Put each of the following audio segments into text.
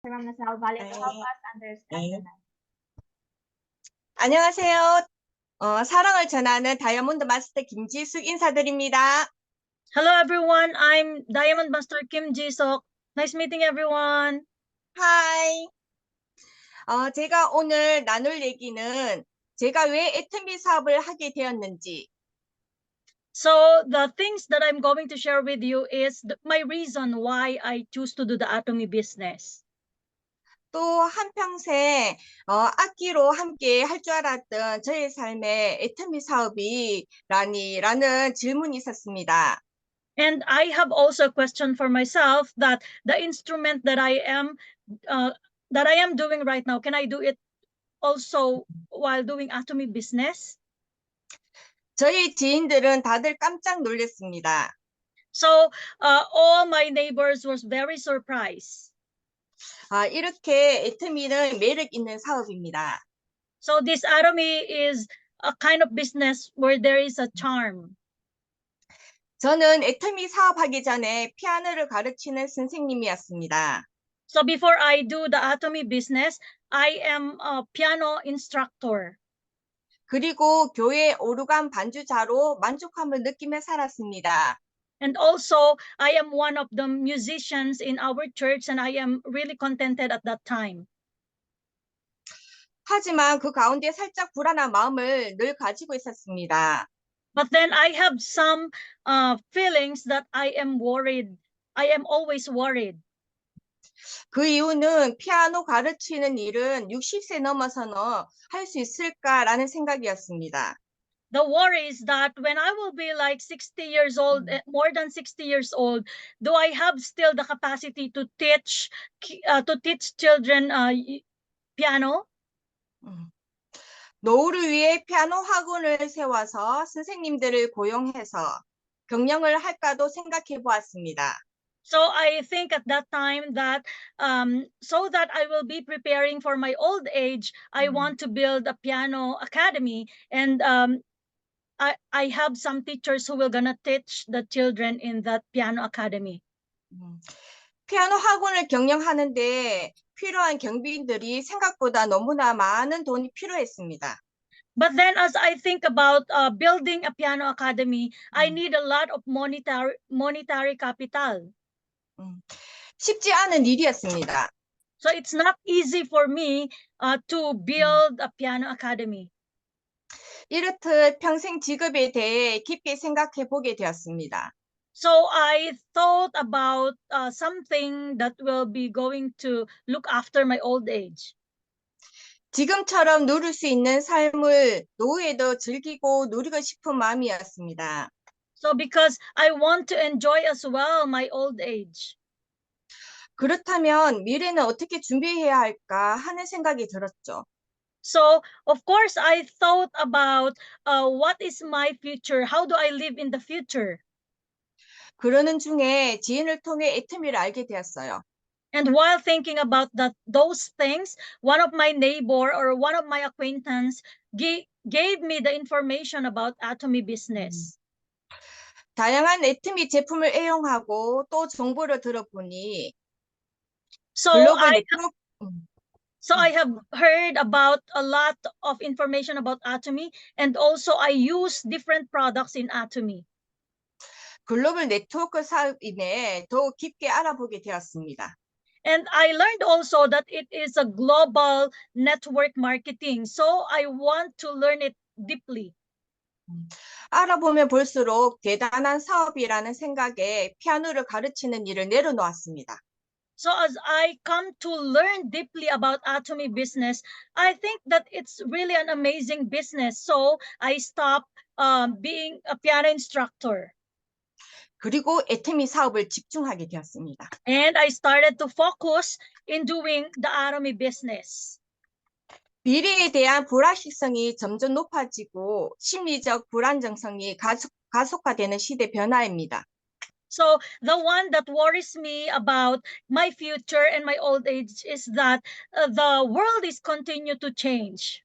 from Nassau Valley to help 네, us understand the 네. night. 안녕하세요. 사랑을 전하는 다이아몬드 마스터 김지숙 인사드립니다. Hello everyone, I'm Diamond Master Kim Ji-sok. Nice meeting everyone. 하이. 제가 오늘 나눌 얘기는 제가 왜 애터미 사업을 하게 되었는지, So the things that I'm going to share with you is my reason why I choose to do the Atomy business. 또 한평생 악기로 함께 할 줄 알았던 저의 삶에 애터미 사업이라는 질문이 있었습니다. And I have also a question for myself that the instrument uh, that I am doing right now, can I do it also while doing Atomy business? 저희 지인들은 다들 깜짝 놀랐습니다. So all my neighbors was very surprised. 이렇게 애터미는 매력 있는 사업입니다. So this Atomy is a kind of business where there is a charm. 저는 애터미 사업하기 전에 피아노를 가르치는 선생님이었습니다. So before I do the Atomy business, I am a piano instructor. 그리고 교회 오르간 반주자로 만족함을 느끼며 살았습니다. And also, I am one of the musicians in our church and I am really contented at that time. 하지만 그 가운데 살짝 불안한 마음을 늘 가지고 있었습니다. But then I have some feelings that I am worried. I am always worried. 그 이유는 피아노 가르치는 일은 60세 넘어서는 할 수 있을까라는 생각이었습니다. The worry is that when I will be like 60 years old, more than 60 years old, do I have still the capacity to teach children piano? 노후를 위해 피아노 학원을 세워서 선생님들을 고용해서 경영을 할까도 생각해 보았습니다. So I think at that time that so that I will be preparing for my old age, I want to build a piano academy, and I have some teachers who will gonna teach the children in that piano academy. 피아노 학원을 경영하는데 필요한 경비들이 생각보다 너무나 많은 돈이 필요했습니다. But then as I think about building a piano academy, I need a lot of monetary capital. 쉽지 않은 일이었습니다. So it's not easy for me to build a piano academy. 이렇듯 평생 직업에 대해 깊게 생각해 보게 되었습니다. So I thought about something that will be going to look after my old age. 지금처럼 누릴 수 있는 삶을 노후에도 즐기고 누리고 싶은 마음이었습니다. So because I want to enjoy as well my old age. 그렇다면 미래는 어떻게 준비해야 할까 하는 생각이 들었죠. So of course I thought about what is my future? How do I live in the future? 그러는 중에 지인을 통해 애터미를 알게 되었어요. And while thinking about those things, one of my neighbor or one of my acquaintance gave me the information about Atomy business. 다양한 애터미 제품을 애용하고 또 정보를 들어보니 So 글로벌 네트워크 I have heard about a lot of information about Atomy, and also I use different products in Atomy. 글로벌 네트워크 사업임에 더욱 깊게 알아보게 되었습니다. And I learned also that it is a global network marketing. So I want to learn it deeply. 알아보면 볼수록 대단한 사업이라는 생각에 피아노를 가르치는 일을 내려놓았습니다. So as I come to learn deeply about Atomy business, I think that it's really an amazing business. So I stopped being a piano instructor. 그리고 애터미 사업을 집중하게 되었습니다. And I started to focus in doing the Atomy business. 미래에 대한 불확실성이 점점 높아지고 심리적 불안정성이 가속화되는 시대 변화입니다. So the one that worries me about my future and my old age is that the world is continue to change.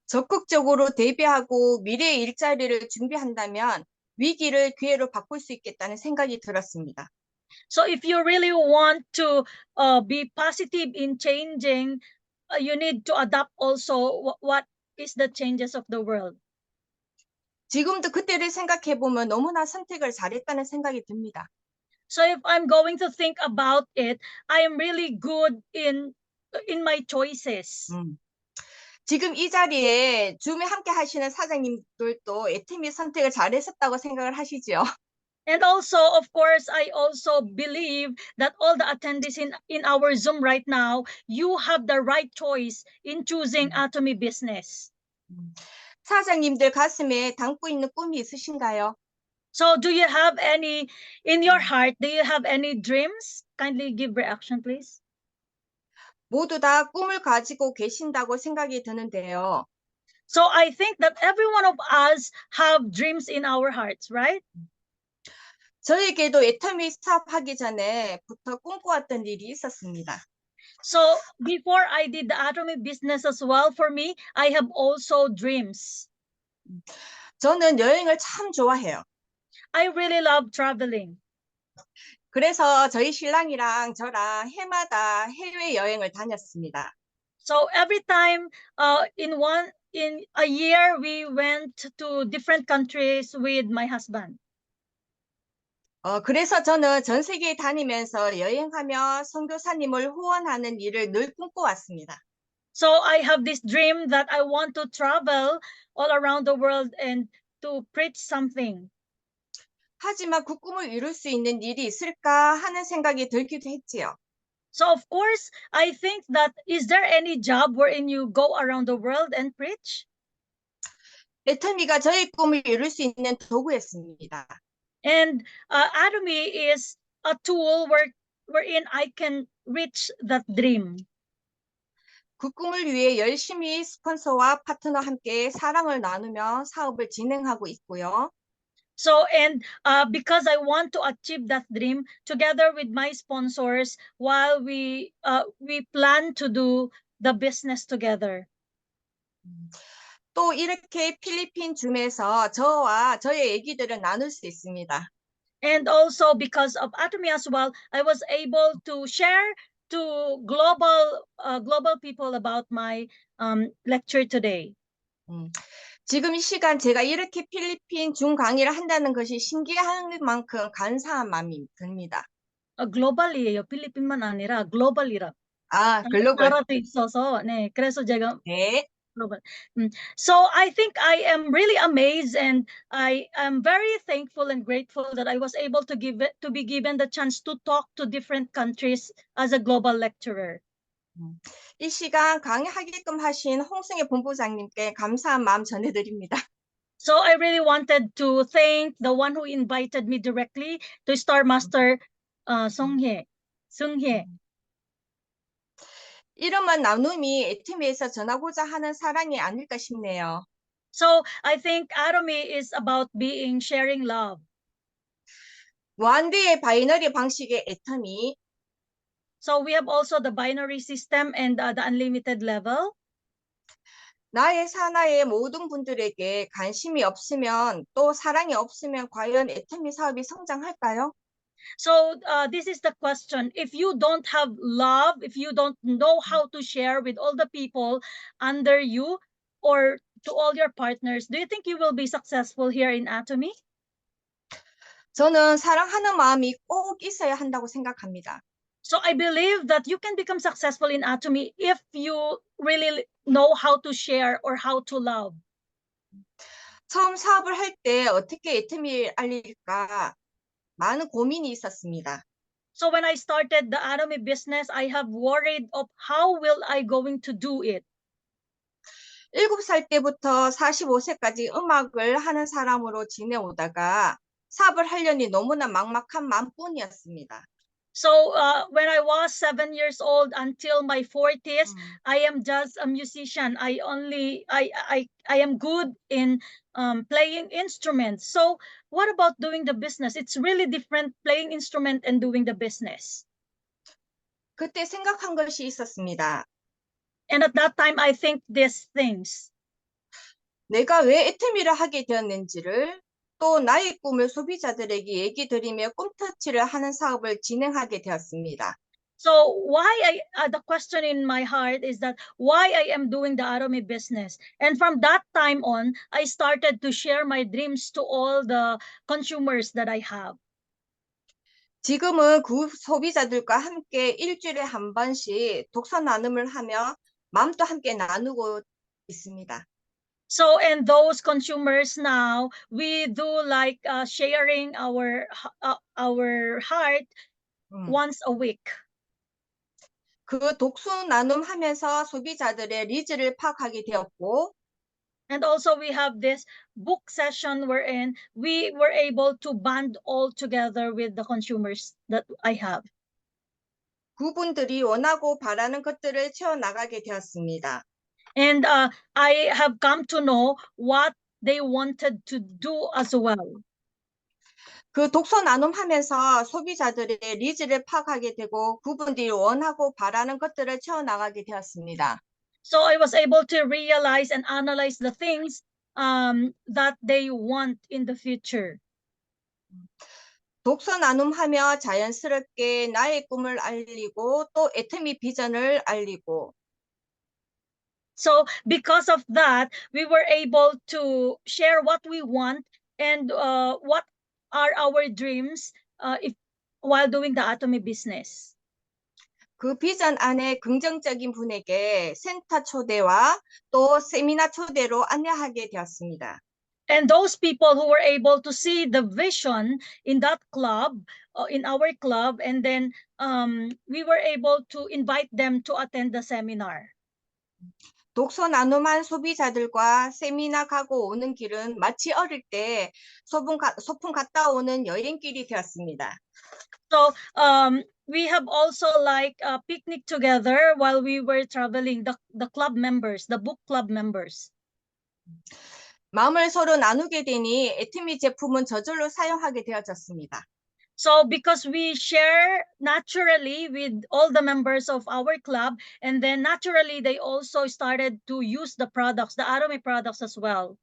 적극적으로 대비하고 미래의 일자리를 준비한다면 위기를 기회로 바꿀 수 있겠다는 생각이 들었습니다. So if you really want to be positive in changing, you need to adapt also what is the changes of the world. 지금도 그때를 생각해 보면 너무나 선택을 잘했다는 생각이 듭니다. So if I'm going to think about it, I am really good in my choices. 지금 이 자리에 줌에 함께 하시는 사장님들도 애터미 선택을 잘했었다고 생각을 하시죠? And also, of course, I also believe that all the attendees in our Zoom right now, you have the right choice in choosing Atomy Business. 사장님들 가슴에 담고 있는 꿈이 있으신가요? So do you have any, in your heart, do you have any dreams? Kindly give reaction, please. 모두 다 꿈을 가지고 계신다고 생각이 드는데요. So I think that every one of us have dreams in our hearts, right? 저에게도 애터미 사업하기 전에부터 꿈꿔왔던 일이 있었습니다. So before I did the Atomy Business as well, for me, I have also dreams. 저는 여행을 참 좋아해요. I really love traveling. 그래서 저희 신랑이랑 저랑 해마다 해외 여행을 다녔습니다. So every time in a year we went to different countries with my husband. 그래서 저는 전 세계에 다니면서 여행하며 선교사님을 후원하는 일을 늘 꿈꿔왔습니다. So I have this dream that I want to travel all around the world and to preach something. 하지만 그 꿈을 이룰 수 있는 일이 있을까 하는 생각이 들기도 했지요. So of course, I think that is there any job wherein you go around the world and preach? 애터미가 저의 꿈을 이룰 수 있는 도구였습니다. And Atomy is a tool wherein I can reach that dream. 그 꿈을 위해 열심히 스폰서와 파트너와 함께 사랑을 나누며 사업을 진행하고 있고요. So, and because I want to achieve that dream together with my sponsors while we plan to do the business together. 또 이렇게 필리핀 줌에서 저와 저의 얘기들을 나눌 수 있습니다. And also because of Atomy as well, I was able to share to global people about my lecture today. 지금 이 시간 제가 이렇게 필리핀 줌 강의를 한다는 것이 신기한 만큼 감사한 마음이 듭니다. Global이에요. 필리핀만 아니라 global이라. 글로벌. 나라도 있어서, 네, 그래서 제가 네. global. So I think I am really amazed and I am very thankful and grateful that I was able to be given the chance to talk to different countries as a global lecturer. 이 시간 강의하게끔 하신 홍승혜 본부장님께 감사한 마음 전해드립니다. So I really wanted to thank the one who invited me directly to Star Master Seung-hye. 이러한 나눔이 애터미에서 전하고자 하는 사랑이 아닐까 싶네요. So I think Atomy is about sharing love. 무한대의 바이너리 방식의 애터미. So we have also the binary system and the unlimited level. 나의 산하의 모든 분들에게 관심이 없으면 또 사랑이 없으면 과연 애터미 사업이 성장할까요? So this is the question. If you don't have love, if you don't know how to share with all the people under you or to all your partners, do you think you will be successful here in Atomy? 저는 사랑하는 마음이 꼭 있어야 한다고 생각합니다. So I believe that you can become successful in Atomy if you really know how to share or how to love. 처음 사업을 할 때 어떻게 애터미를 알릴까 많은 고민이 있었습니다. So when I started the Atomy business, I have worried of how will I going to do it. 7살 때부터 45세까지 음악을 하는 사람으로 지내오다가 사업을 하려니 너무나 막막한 마음뿐이었습니다. So when I was 7 years old until my 40s, I am just a musician. I am good in playing instruments. So what about doing the business? It's really different playing instrument and doing the business. 그때 생각한 것이 있었습니다. And at that time, I think these things. 내가 왜 애터미를 하게 되었는지를 또 나의 꿈을 소비자들에게 얘기 드리며 꿈터치를 하는 사업을 진행하게 되었습니다. So the question in my heart is that why I am doing the Atomy business. And from that time on, I started to share my dreams to all the consumers that I have. 지금은 그 소비자들과 함께 일주일에 한 번씩 독서 나눔을 하며 마음도 함께 나누고 있습니다. So, and those consumers now, we do like sharing our heart once a week. 그 독서 나눔하면서 소비자들의 니즈를 파악하게 되었고, And also we have this book session wherein we were able to band all together with the consumers that I have. 그분들이 원하고 바라는 것들을 채워나가게 되었습니다. And I have come to know what they wanted to do as well. 그 독서 나눔하면서 소비자들의 니즈를 파악하게 되고 그분들이 원하고 바라는 것들을 채워나가게 되었습니다. So I was able to realize and analyze the things that they want in the future. 독서 나눔하며 자연스럽게 나의 꿈을 알리고 또 애터미 비전을 알리고 So because of that, we were able to share what we want and what are our dreams while doing the Atomy business. 그 비전 안에 긍정적인 분에게 센터 초대와 또 세미나 초대로 안내하게 되었습니다. And those people who were able to see the vision in that club, in our club, and then we were able to invite them to attend the seminar. 독서 나눔한 소비자들과 세미나 가고 오는 길은 마치 어릴 때 소풍 갔다 오는 여행길이 되었습니다. So we have also like a picnic together while we were traveling, the club members, the book club members. 마음을 서로 나누게 되니 애터미 제품은 저절로 사용하게 되어졌습니다. So because we share naturally with all the members of our club, and then naturally they also started to use the products, the Atomy products as well.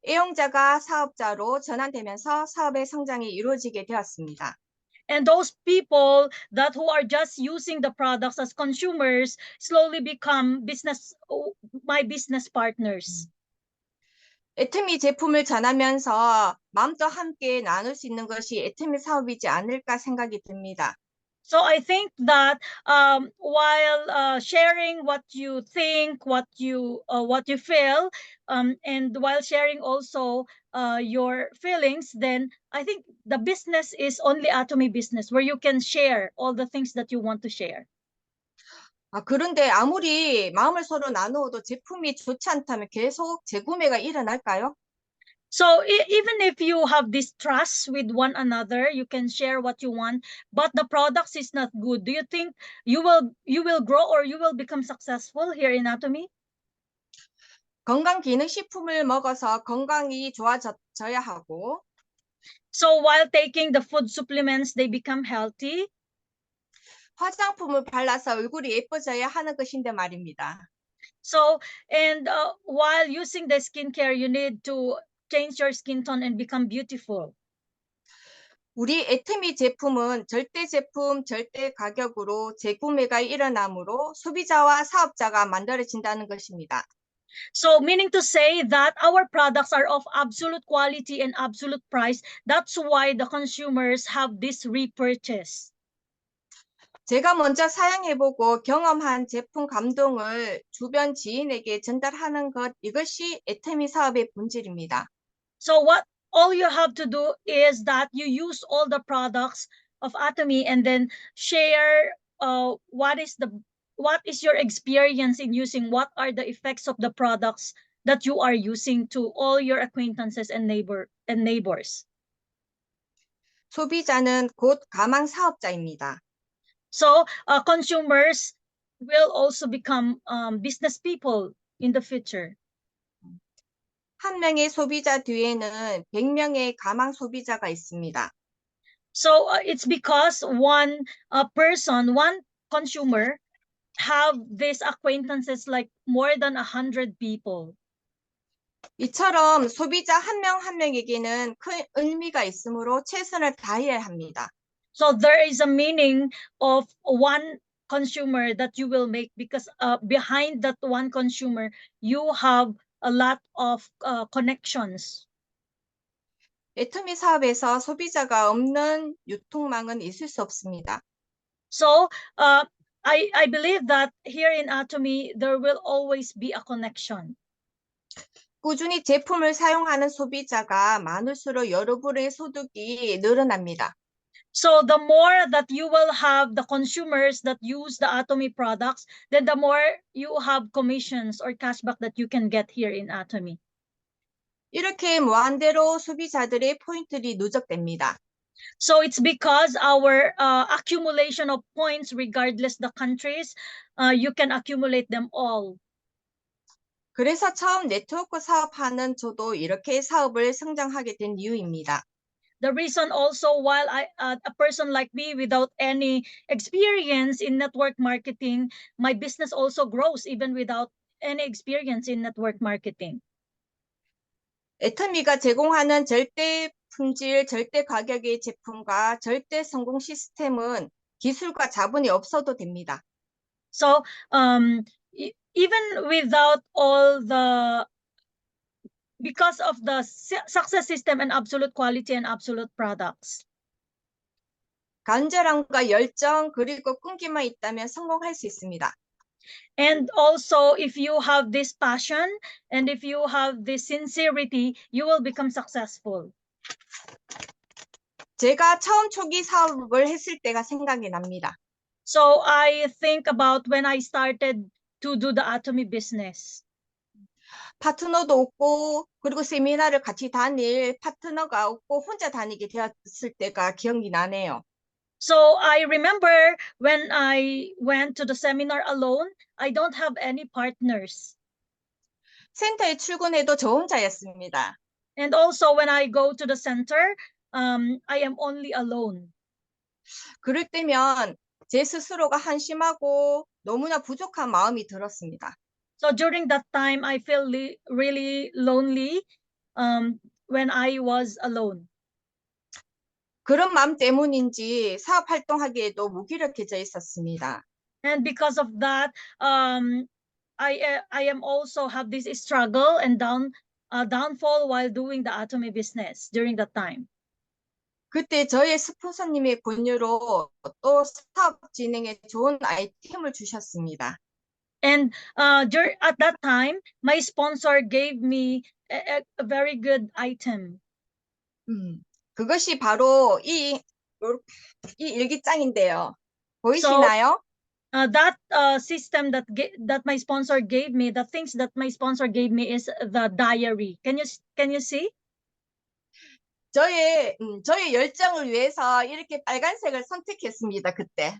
애용자가 사업자로 전환되면서 사업의 성장이 이루어지게 되었습니다. And those people that who are just using the products as consumers slowly become my business partners. 애터미 제품을 전하면서 마음도 함께 나눌 수 있는 것이 애터미 사업이지 않을까 생각이 듭니다. So I think that while sharing what you think, what you feel, and while sharing also your feelings, then I think the business is only Atomy business where you can share all the things that you want to share. 그런데 아무리 마음을 서로 나누어도 제품이 좋지 않다면 계속 재구매가 일어날까요? So even if you have this trust with one another, you can share what you want, but the products is not good. Do you think you will grow or you will become successful here in Atomy? 건강기능식품을 먹어서 건강이 좋아져야 하고 So while taking the food supplements, they become healthy. 화장품을 발라서 얼굴이 예뻐져야 하는 것인데 말입니다. So, and while using the skincare, you need to change your skin tone and become beautiful. 우리 애터미 제품은 절대 제품, 절대 가격으로 재구매가 일어나므로 소비자와 사업자가 만들어진다는 것입니다. So meaning to say that our products are of absolute quality and absolute price. That's why the consumers have this repurchase. 제가 먼저 사용해보고 경험한 제품 감동을 주변 지인에게 전달하는 것, 이것이 애터미 사업의 본질입니다. So all you have to do is that you use all the products of Atomy and then share what is your experience in using, what are the effects of the products that you are using to all your acquaintances and neighbors. 소비자는 곧 가망 사업자입니다. So consumers will also become business people in the future. 한 명의 소비자 뒤에는 100명의 가망 소비자가 있습니다. So it's because one person, one consumer have these acquaintances like more than 100 people. 이처럼 소비자 한 명 한 명에게는 큰 의미가 있으므로 최선을 다해야 합니다. So there is a meaning of one consumer that you will make, because behind that one consumer, you have a lot of connections. 애터미 사업에서 소비자가 없는 유통망은 있을 수 없습니다. So I believe that here in Atomy, there will always be a connection. 꾸준히 제품을 사용하는 소비자가 많을수록 여러분의 소득이 늘어납니다. So the more that you will have the consumers that use the Atomy products, then the more you have commissions or cashback that you can get here in Atomy. 이렇게 무한대로 소비자들의 포인트들이 누적됩니다. So it's because our accumulation of points, regardless the countries, you can accumulate them all. 그래서 처음 네트워크 사업하는 저도 이렇게 사업을 성장하게 된 이유입니다. The reason also, while a person like me without any experience in network marketing, my business also grows even without any experience in network marketing. 애터미가 제공하는 절대 품질, 절대 가격의 제품과 절대 성공 시스템은 기술과 자본이 없어도 됩니다. So even without all the, because of the success system and absolute quality and absolute products. 간절함과 열정 그리고 끈기만 있다면 성공할 수 있습니다. And also, if you have this passion and if you have this sincerity, you will become successful. 제가 처음 초기 사업을 했을 때가 생각이 납니다. So I think about when I started to do the Atomy business. 파트너도 없고 그리고 세미나를 같이 다닐 파트너가 없고 혼자 다니게 되었을 때가 기억이 나네요. So I remember when I went to the seminar alone, I don't have any partners. 센터에 출근해도 저 혼자였습니다. And also when I go to the center, I am only alone. 그럴 때면 제 스스로가 한심하고 너무나 부족한 마음이 들었습니다. So during that time, I feel really lonely when I was alone. 그런 마음 때문인지 사업 활동하기에도 무기력해져 있었습니다. And because of that, I am also have this struggle and downfall while doing the Atomy business during that time. 그때 저의 스폰서님의 권유로 또 사업 진행에 좋은 아이템을 주셨습니다. And at that time, my sponsor gave me a very good item. 그것이 바로 이 일기장인데요. 보이시나요? That system that my sponsor gave me, the things that my sponsor gave me is the diary. Can you see? 저의 열정을 위해서 이렇게 빨간색을 선택했습니다. 그때.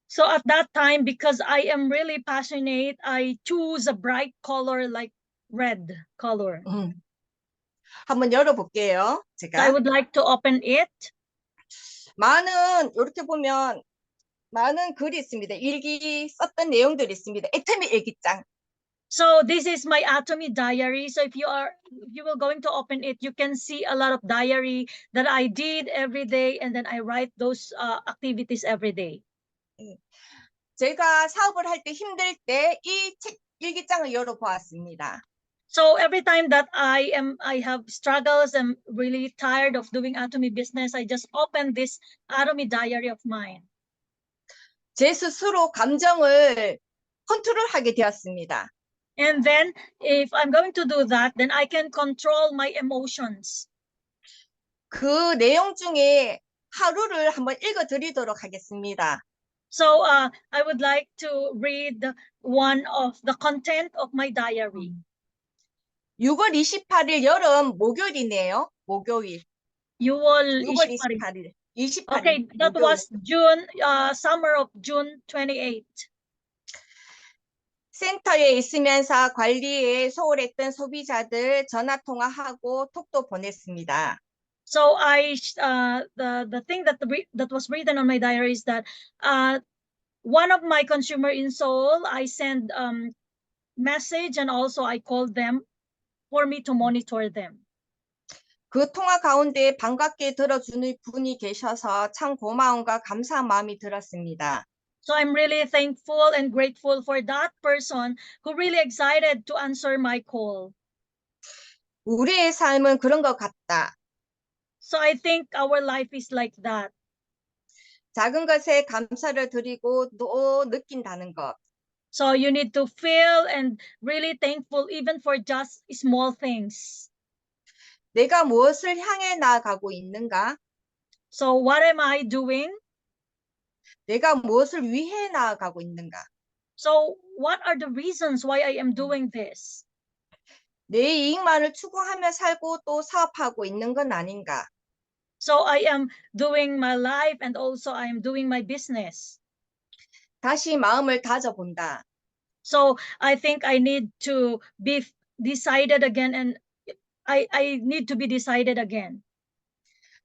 So at that time, because I am really passionate, I choose a bright color like red color. 한번 열어볼게요. So I 제가 would like to open it. 이렇게 보면 많은 글이 있습니다. 일기 썼던 내용들이 있습니다. 애터미 일기장. So this is my Atomy diary. So if you will going to open it, you can see a lot of diary that I did every day, and then I write those activities every day. 제가 사업을 할 때 힘들 때 이 책 일기장을 열어보았습니다. So every time that I have struggles, I'm really tired of doing Atomy business, I just open this Atomy diary of mine. 제 스스로 감정을 컨트롤하게 되었습니다. And then if I'm going to do that, then I can control my emotions. 그 내용 중에 하루를 한번 읽어드리도록 하겠습니다. So I would like to read one of the content of my diary. 6월 28일 여름 목요일이네요. 목요일. 6월 28일. 28일. Okay, that 목요일. was June, summer of June 28. 센터에 있으면서 관리에 소홀했던 소비자들 전화 통화하고 톡도 보냈습니다. So the thing that was written on my diary is that one of my consumer in Seoul, I send message and also I called them for me to monitor them. 그 통화 가운데 반갑게 들어주는 분이 계셔서 참 고마움과 감사한 마음이 들었습니다. So I'm really thankful and grateful for that person who really excited to answer my call. 우리의 삶은 그런 것 같다. So I think our life is like that. 작은 것에 감사를 드리고 또 느낀다는 것. So you need to feel and really thankful even for just small things. 내가 무엇을 향해 나아가고 있는가? So what am I doing? 내가 무엇을 위해 나아가고 있는가? So what are the reasons why I am doing this? 내 이익만을 추구하며 살고 또 사업하고 있는 건 아닌가? So I am doing my life and also I am doing my business. 다시 마음을 다져본다. So I think I need to be decided again and I need to be decided again.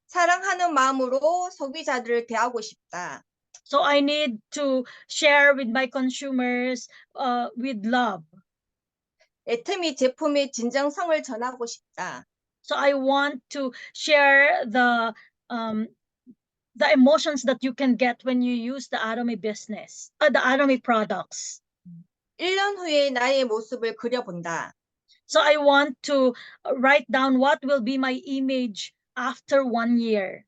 사랑하는 마음으로 소비자들을 대하고 싶다. So I need to share with my consumers with love. 애터미 제품의 진정성을 전하고 싶다. So I want to share the emotions that you can get when you use the Atomy business, the Atomy products. 1년 후에 나의 모습을 그려본다. So I want to write down what will be my image after 1 year.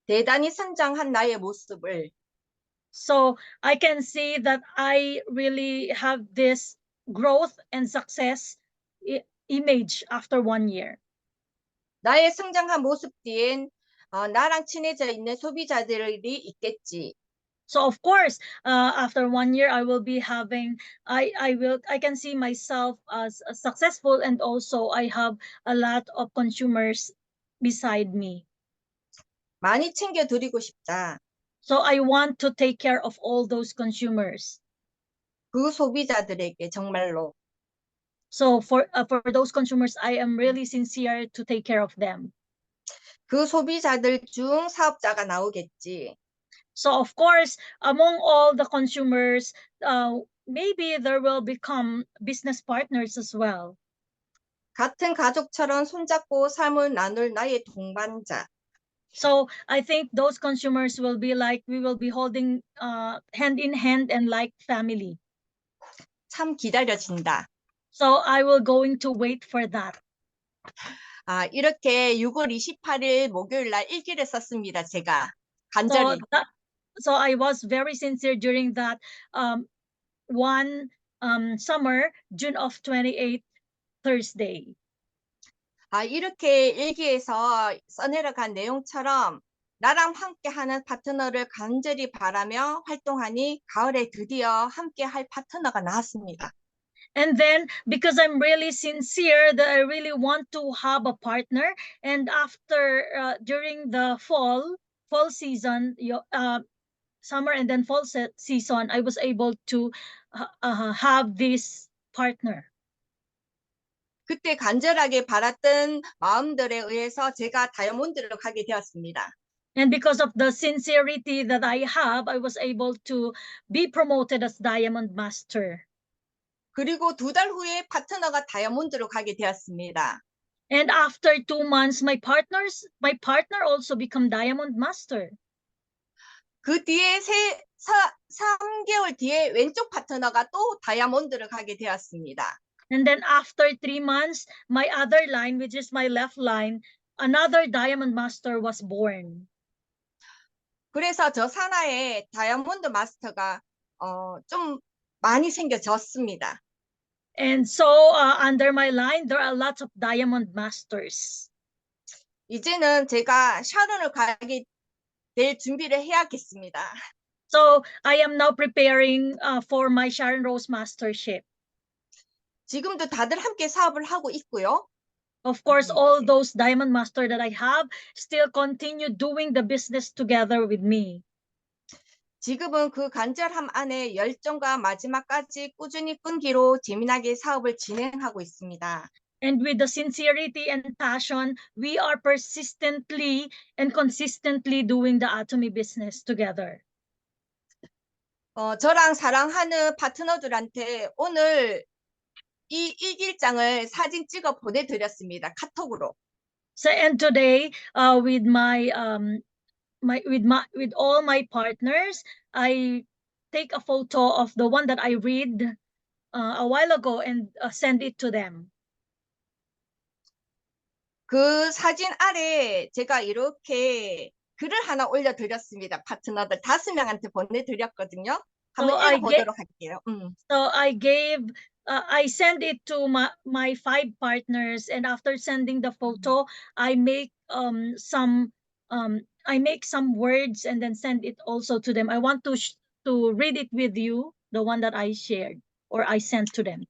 대단히 성장한 나의 모습을 So I can see that I really have this growth and success image after 1 year. 나의 성장한 모습 뒤엔 나랑 친해져 있는 소비자들이 있겠지. So of course, after 1 year, I will be having, I can see myself as successful, and also I have a lot of consumers beside me. 많이 챙겨드리고 싶다. So I want to take care of all those consumers. 그 소비자들에게 정말로. So for those consumers, I am really sincere to take care of them. 그 소비자들 중 사업자가 나오겠지. So of course, among all the consumers, maybe there will become business partners as well. 같은 가족처럼 손잡고 삶을 나눌 나의 동반자. So I think those consumers will be like, we will be holding hand in hand and like family. 참 기다려진다. So I will going to wait for that. 이렇게 6월 28일 목요일 날 일기를 썼습니다. 제가 간절히. So I was very sincere during that one summer, June of 28th, Thursday. 이렇게 일기에서 써내려간 내용처럼 나랑 함께하는 파트너를 간절히 바라며 활동하니 가을에 드디어 함께할 파트너가 나왔습니다. And then, because I'm really sincere that I really want to have a partner, and after during the fall season, summer and then fall season, I was able to have this partner. 그때 간절하게 바랐던 마음들에 의해서 제가 다이아몬드로 가게 되었습니다. And because of the sincerity that I have, I was able to be promoted as Diamond Master. 그리고 2달 후에 파트너가 다이아몬드로 가게 되었습니다. And after 2 months, my partner also become Diamond Master. 그 뒤에 3개월 뒤에 왼쪽 파트너가 또 다이아몬드로 가게 되었습니다. And then after 3 months, my other line, which is my left line, another Diamond Master was born. 그래서 저 산하에 다이아몬드 마스터가 좀 많이 생겨졌습니다. And so under my line, there are lots of Diamond Masters. 이제는 제가 샤론을 가게 될 준비를 해야겠습니다. So I am now preparing for my Sharon Rose Mastership. 지금도 다들 함께 사업을 하고 있고요. Of course, all those Diamond Master that I have still continue doing the business together with me. 지금은 그 간절함 안에 열정과 마지막까지 꾸준히 끈기로 재미나게 사업을 진행하고 있습니다. And with the sincerity and passion, we are persistently and consistently doing the Atomy business together. 저랑 사랑하는 파트너들한테 오늘 이 일기장을 사진 찍어 보내드렸습니다. 카톡으로. So and today, with with all my partners, I take a photo of the one that I read a while ago and send it to them. 그 사진 아래 제가 이렇게 글을 하나 올려드렸습니다. 파트너들 5명한테 보내드렸거든요. 한번 I 읽어보도록 할게요. So I send it to my 5 partners, and after sending the photo, I make some words and then send it also to them. I want to read it with you, the one that I shared or I sent to them.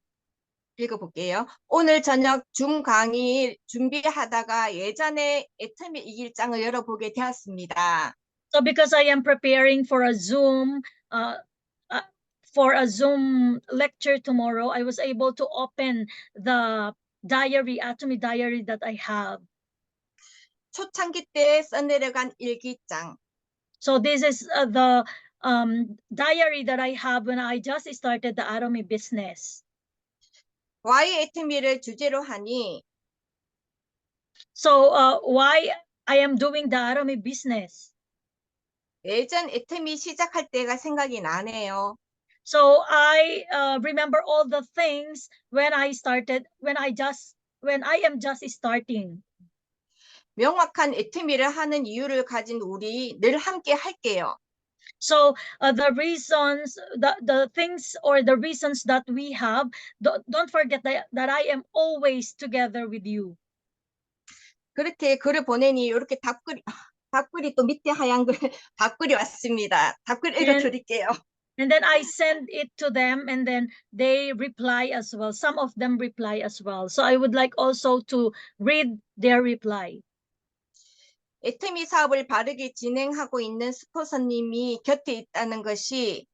읽어볼게요. 오늘 저녁 줌 강의 준비하다가 예전에 애터미 일기장을 열어보게 되었습니다. So because I am preparing for a Zoom lecture tomorrow, I was able to open the Atomy diary that I have. 초창기 때 써내려간 일기장. So this is the diary that I have when I just started the Atomy business. Why 애터미를 주제로 하니 So why I am doing the Atomy business? 예전 애터미 시작할 때가 생각이 나네요. So I remember all the things when I am just starting. 명확한 애터미를 하는 이유를 가진 우리 늘 함께 할게요. So the reasons, the things or the reasons that we have, don't forget that I am always together with you. 그렇게 글을 보내니 이렇게 답글이 또 밑에 하얀 글 답글이 왔습니다. 답글 읽어드릴게요. And then I send it to them, and then they reply as well. Some of them reply as well. So I would like also to read their reply. 애터미 사업을 바르게 진행하고 있는 스폰서님이 곁에 있다는 것이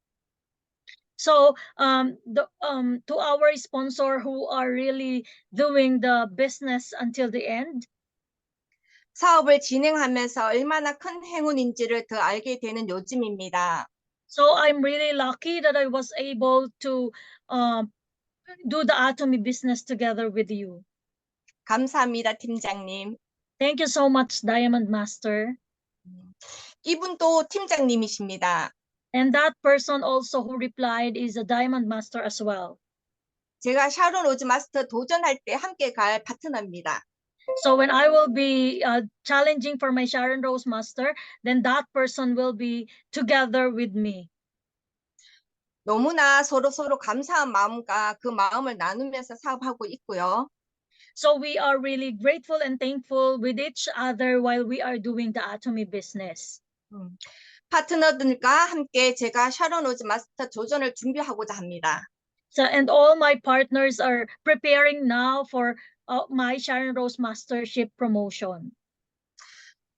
So to our sponsor who are really doing the business until the end, 사업을 진행하면서 얼마나 큰 행운인지를 더 알게 되는 요즘입니다. so I'm really lucky that I was able to do the Atomy business together with you. 감사합니다, 팀장님. Thank you so much, Diamond Master. 이분도 팀장님이십니다. And that person also who replied is a Diamond Master as well. 제가 샤론 로즈 마스터 도전할 때 함께 갈 파트너입니다. So when I will be challenging for my Sharon Rose Master, then that person will be together with me. 너무나 서로 감사한 마음과 그 마음을 나누면서 사업하고 있고요. So we are really grateful and thankful with each other while we are doing the Atomy business. 파트너들과 함께 제가 샤론 로즈 마스터 도전을 준비하고자 합니다. So and all my partners are preparing now for my Sharon Rose Mastership promotion.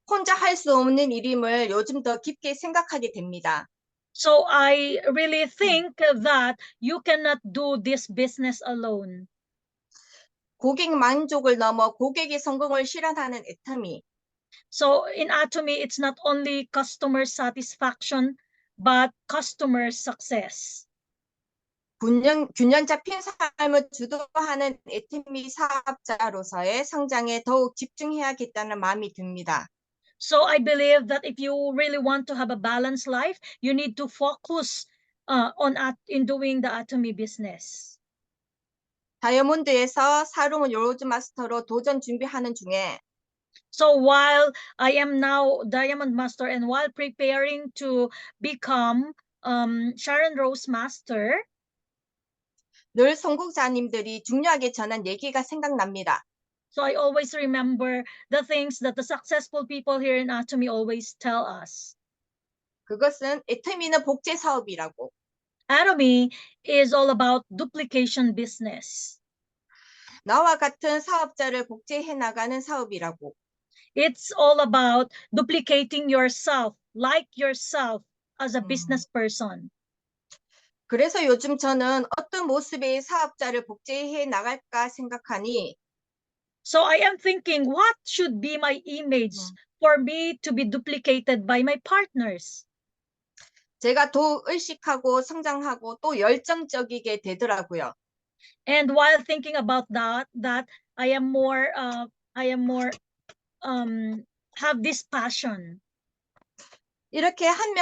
혼자 할 수 없는 일임을 요즘 더 깊게 생각하게 됩니다. So I really think that you cannot do this business alone. 고객 만족을 넘어 고객의 성공을 실현하는 애터미. So in Atomy, it's not only customer satisfaction, but customer success. 균형 잡힌 삶을 주도하는 애터미 사업자로서의 성장에 더욱 집중해야겠다는 마음이 듭니다. So I believe that if you really want to have a balanced life, you need to focus in doing the Atomy business. 다이아몬드에서 샤론 로즈 마스터로 도전 준비하는 중에 So while I am now Diamond Master and while preparing to become Sharon Rose Master, 늘 성공자님들이 중요하게 전한 얘기가 생각납니다. so I always remember the things that the successful people here in Atomy always tell us. 그것은 애터미는 복제 사업이라고. Atomy is all about duplication business. 나와 같은 사업자를 복제해 나가는 사업이라고. It's all about duplicating yourself, like yourself as a business person. 그래서 요즘 저는 어떤 모습의 사업자를 복제해 나갈까 생각하니 So I am thinking, what should be my image for me to be duplicated by my partners? 제가 더욱 의식하고 성장하고 또 열정적이게 되더라고요. And while thinking about that I am more have this passion. 이렇게 한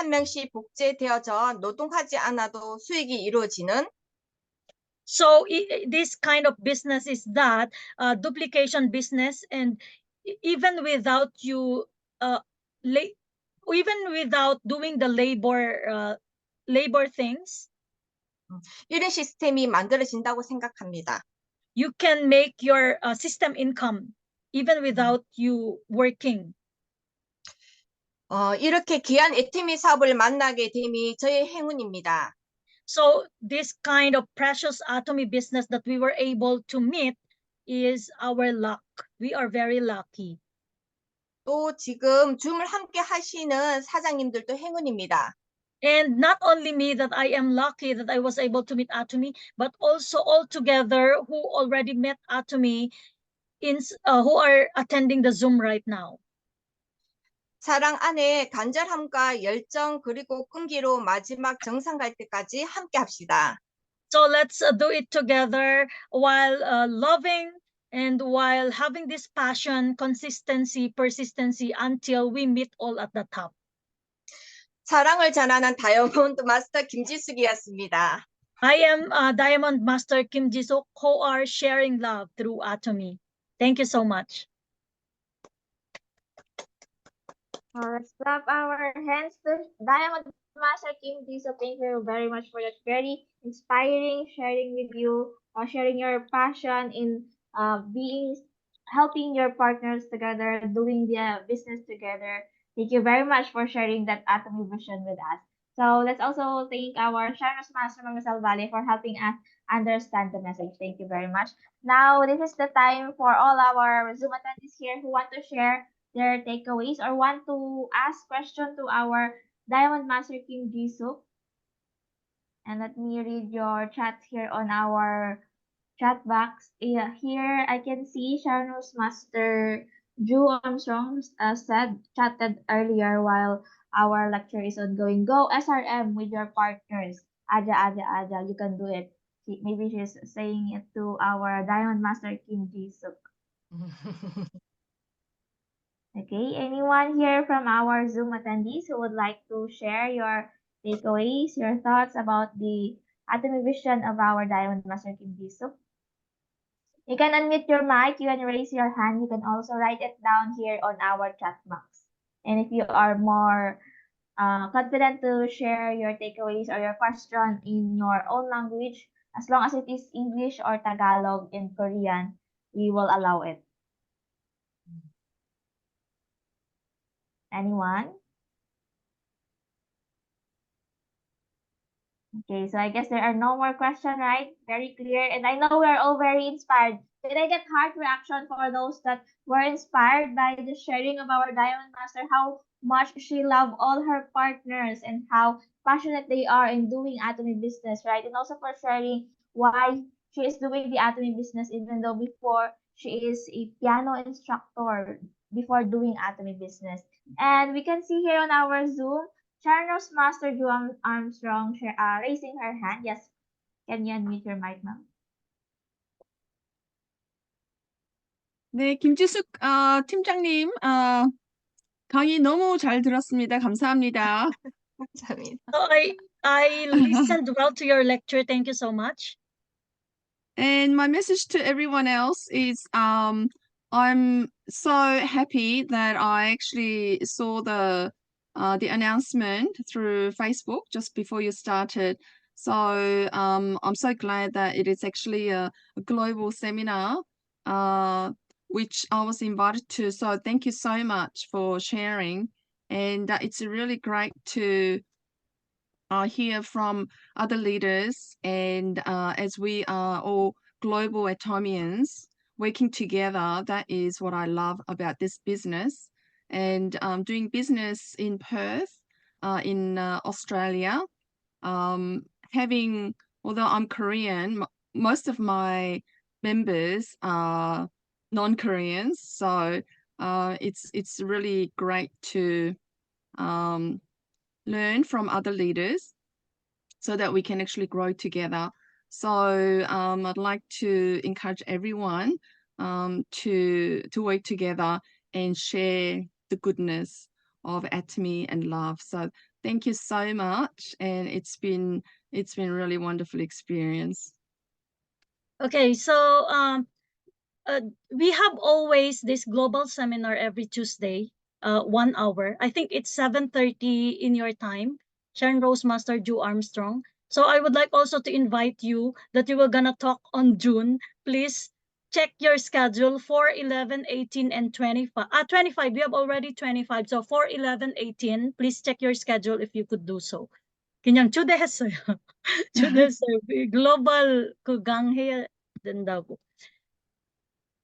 명씩 복제되어져 노동하지 않아도 수익이 이루어지는 So this kind of business is that duplication business, and even without you even without doing the labor things, 이런 시스템이 만들어진다고 생각합니다. you can make your system income even without you working. 이렇게 귀한 애터미 사업을 만나게 됨이 저의 행운입니다. So this kind of precious atomy business that we were able to meet is our luck. We are very lucky. 또 지금 줌을 함께 하시는 사장님들도 행운입니다. And not only me that I am lucky that I was able to meet Atomy, but also all together who already met Atomy who are attending the Zoom right now. 사랑 안에 간절함과 열정 그리고 끈기로 마지막 정상 갈 때까지 함께 합시다. So let's do it together while loving and while having this passion, consistency, persistency until we meet all at the top. 사랑을 전하는 다이아몬드 마스터 김지숙이었습니다. I am Diamond Master Kim Jisuk, who are sharing love through Atomy. Thank you so much. Let's clap our hands to Diamond Master Kim Jisuk. Thank you very much for that very inspiring sharing with you, sharing your passion in helping your partners together, doing the business together. Thank you very much for sharing that Atomy vision with us. So let's also thank our Sharon's Master, Mama Salvale, for helping us understand the message. Thank you very much. Now, this is the time for all our Zoom attendees here who want to share their takeaways or want to ask questions to our Diamond Master Kim Jisuk. And let me read your chat here on our chat box. Here I can see Sharon's Master Drew Armstrong chatted earlier while our lecture is ongoing. Go SRM with your partners. Aja, you can do it. Maybe she's saying it to our Diamond Master Kim Jisuk. Okay, anyone here from our Zoom attendees who would like to share your takeaways, your thoughts about the Atomy vision of our Diamond Master Kim Jisuk? You can unmute your mic, you can raise your hand, you can also write it down here on our chat box. And if you are more confident to share your takeaways or your question in your own language, as long as it is English or Tagalog and Korean, we will allow it. Anyone? Okay, so I guess there are no more questions, right? Very clear. And I know we're all very inspired. Did I get heart reaction for those that were inspired by the sharing of our Diamond Master, how much she loved all her partners and how passionate they are in doing Atomy business, right? And also for sharing why she is doing the Atomy business even though before she is a piano instructor before doing Atomy business. And we can see here on our Zoom, Sharon's Master Drew Armstrong raising her hand. Yes, can you unmute your mic, ma'am? 네, 김지숙 팀장님, 강의 너무 잘 들었습니다. 감사합니다. 감사합니다. So I listened well to your lecture. Thank you so much. And my message to everyone else is I'm so happy that I actually saw the announcement through Facebook just before you started. So I'm so glad that it is actually a global seminar which I was invited to. So thank you so much for sharing. And it's really great to hear from other leaders, and as we are all global Atomians working together, that is what I love about this business. And doing business in Perth, in Australia, although I'm Korean, most of my members are non-Koreans, so it's really great to learn from other leaders so that we can actually grow together. So I'd like to encourage everyone to work together and share the goodness of Atomy and love. So thank you so much, and it's been really wonderful experience. Okay, so we have always this global seminar every Tuesday, 1 hour. I think it's 7:30 in your time. Sharon Rose Master, Ju Armstrong. So I would like also to invite you that we were gonna talk on June. Please check your schedule for 11, 18, and 25. 25. We have already 25. So for 11, 18, please check your schedule if you could do so. 그냥 초대했어요. 초대했어요. 글로벌 그 강해야 된다고.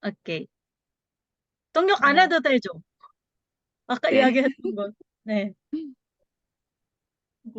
오케이. 통역 안 네. 해도 되죠? 아까 네. 이야기했던 거. 네.